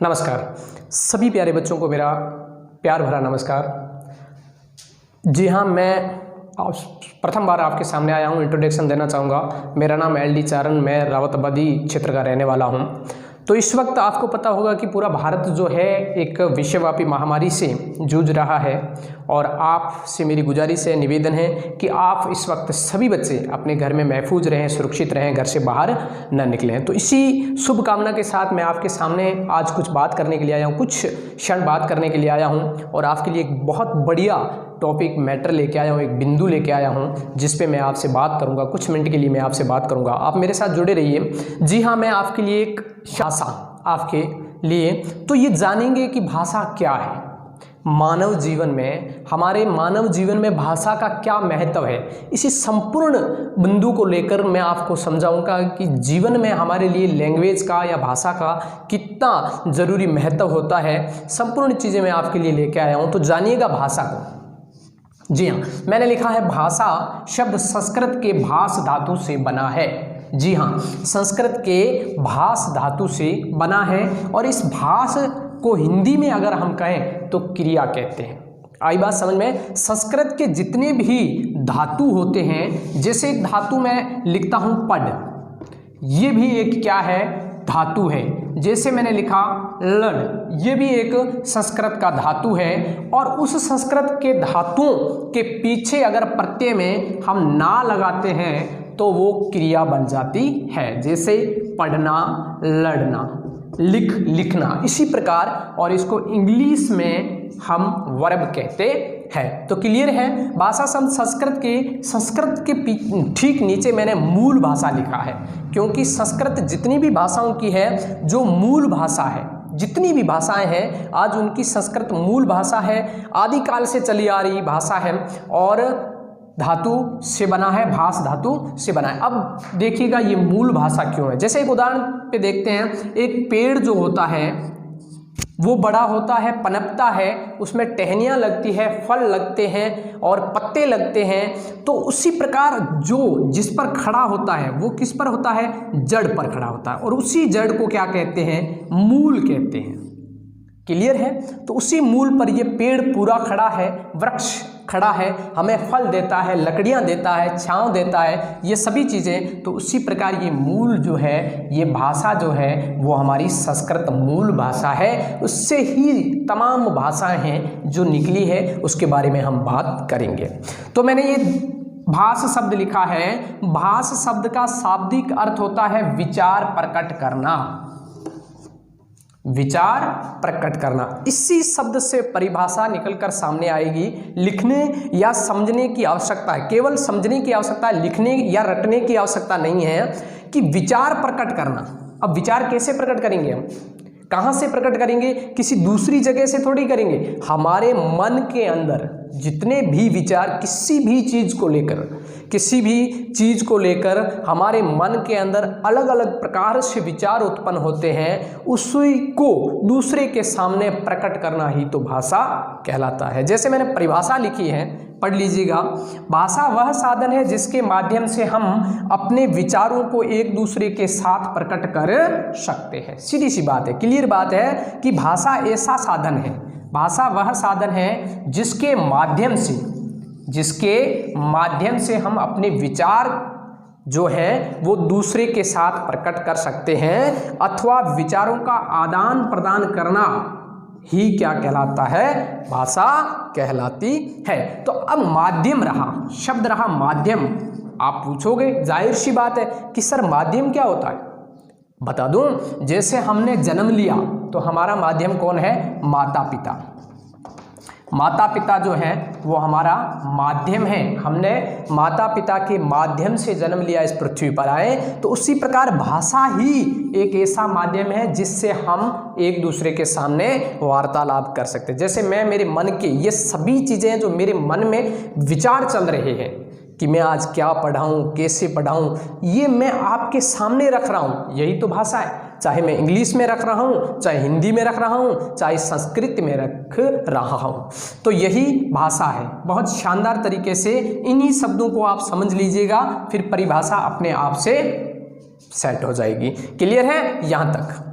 नमस्कार सभी प्यारे बच्चों को मेरा प्यार भरा नमस्कार। जी हाँ, मैं प्रथम बार आपके सामने आया हूँ, इंट्रोडक्शन देना चाहूँगा। मेरा नाम LD चारण, मैं रावतबादी क्षेत्र का रहने वाला हूँ। तो इस वक्त आपको पता होगा कि पूरा भारत जो है एक विश्वव्यापी महामारी से जूझ रहा है और आपसे मेरी गुजारिश है, निवेदन है कि आप इस वक्त सभी बच्चे अपने घर में महफूज रहें, सुरक्षित रहें, घर से बाहर न निकलें। तो इसी शुभ कामना के साथ मैं आपके सामने आज कुछ बात करने के लिए आया हूँ, कुछ क्षण बात करने के लिए आया हूँ और आपके लिए एक बहुत बढ़िया टॉपिक मैटर लेके आया हूँ, एक बिंदु लेके आया हूँ जिस पे मैं आपसे बात करूँगा। कुछ मिनट के लिए मैं आपसे बात करूँगा, आप मेरे साथ जुड़े रहिए। जी हाँ, मैं आपके लिए एक भाषा आपके लिए तो ये जानेंगे कि भाषा क्या है मानव जीवन में, हमारे मानव जीवन में भाषा का क्या महत्व है। इसी संपूर्ण बिंदु को लेकर मैं आपको समझाऊंगा कि जीवन में हमारे लिए लैंग्वेज का या भाषा का कितना ज़रूरी महत्व होता है। संपूर्ण चीज़ें मैं आपके लिए लेके आया हूँ, तो जानिएगा भाषा को। जी हाँ, मैंने लिखा है भाषा शब्द संस्कृत के भास धातु से बना है। जी हाँ, संस्कृत के भास धातु से बना है और इस भास को हिंदी में अगर हम कहें तो क्रिया कहते हैं। आई बात समझ में? संस्कृत के जितने भी धातु होते हैं, जैसे एक धातु मैं लिखता हूँ पड, ये भी एक क्या है? धातु है। जैसे मैंने लिखा लड, ये भी एक संस्कृत का धातु है और उस संस्कृत के धातुओं के पीछे अगर प्रत्यय में हम ना लगाते हैं तो वो क्रिया बन जाती है। जैसे पढ़ना, लड़ना, लिखना, इसी प्रकार। और इसको इंग्लिश में हम वर्ब कहते हैं। तो क्लियर है? भाषा शब्द संस्कृत के ठीक नीचे मैंने मूल भाषा लिखा है, क्योंकि संस्कृत जितनी भी भाषाओं की है, जो मूल भाषा है, जितनी भी भाषाएं हैं आज उनकी संस्कृत मूल भाषा है, आदिकाल से चली आ रही भाषा है और धातु से बना है, भास धातु से बना है। अब देखिएगा ये मूल भाषा क्यों है। जैसे एक उदाहरण पे देखते हैं, एक पेड़ जो होता है वो बड़ा होता है, पनपता है, उसमें टहनियाँ लगती है, फल लगते हैं और पत्ते लगते हैं। तो उसी प्रकार जो जिस पर खड़ा होता है वो किस पर होता है? जड़ पर खड़ा होता है और उसी जड़ को क्या कहते हैं? मूल कहते हैं। क्लियर है? तो उसी मूल पर ये पेड़ पूरा खड़ा है, वृक्ष खड़ा है, हमें फल देता है, लकड़ियां देता है, छांव देता है, ये सभी चीज़ें। तो उसी प्रकार ये मूल जो है, ये भाषा जो है वो हमारी संस्कृत मूल भाषा है। उससे ही तमाम भाषाएं हैं जो निकली है, उसके बारे में हम बात करेंगे। तो मैंने ये भाष शब्द लिखा है। भाष शब्द का शाब्दिक अर्थ होता है विचार प्रकट करना, विचार प्रकट करना। इसी शब्द से परिभाषा निकलकर सामने आएगी। लिखने या समझने की आवश्यकता है, केवल समझने की आवश्यकता है, लिखने या रटने की आवश्यकता नहीं है कि विचार प्रकट करना। अब विचार कैसे प्रकट करेंगे हम? कहाँ से प्रकट करेंगे? किसी दूसरी जगह से थोड़ी करेंगे। हमारे मन के अंदर जितने भी विचार किसी भी चीज़ को लेकर हमारे मन के अंदर अलग अलग प्रकार से विचार उत्पन्न होते हैं, उसी को दूसरे के सामने प्रकट करना ही तो भाषा कहलाता है। जैसे मैंने परिभाषा लिखी है, पढ़ लीजिएगा। भाषा वह साधन है जिसके माध्यम से हम अपने विचारों को एक दूसरे के साथ प्रकट कर सकते हैं। सीधी सी बात है, क्लियर बात है कि भाषा ऐसा साधन है, भाषा वह साधन है जिसके माध्यम से हम अपने विचार जो है वो दूसरे के साथ प्रकट कर सकते हैं, अथवा विचारों का आदान प्रदान करना ही क्या कहलाता है? भाषा कहलाती है। तो अब माध्यम रहा, शब्द रहा माध्यम। आप पूछोगे, जाहिर सी बात है कि सर माध्यम क्या होता है? बता दूं, जैसे हमने जन्म लिया तो हमारा माध्यम कौन है? माता पिता। माता पिता जो है वो हमारा माध्यम है। हमने माता पिता के माध्यम से जन्म लिया, इस पृथ्वी पर आए। तो उसी प्रकार भाषा ही एक ऐसा माध्यम है जिससे हम एक दूसरे के सामने वार्तालाप कर सकते हैं। जैसे मैं मेरे मन के ये सभी चीज़ें जो मेरे मन में विचार चल रहे हैं कि मैं आज क्या पढ़ाऊँ, कैसे पढ़ाऊँ, ये मैं आपके सामने रख रहा हूँ, यही तो भाषा है। चाहे मैं इंग्लिश में रख रहा हूँ, चाहे हिंदी में रख रहा हूँ, चाहे संस्कृत में रख रहा हूँ, तो यही भाषा है। बहुत शानदार तरीके से इन्हीं शब्दों को आप समझ लीजिएगा, फिर परिभाषा अपने आप से सेट हो जाएगी। क्लियर है यहाँ तक?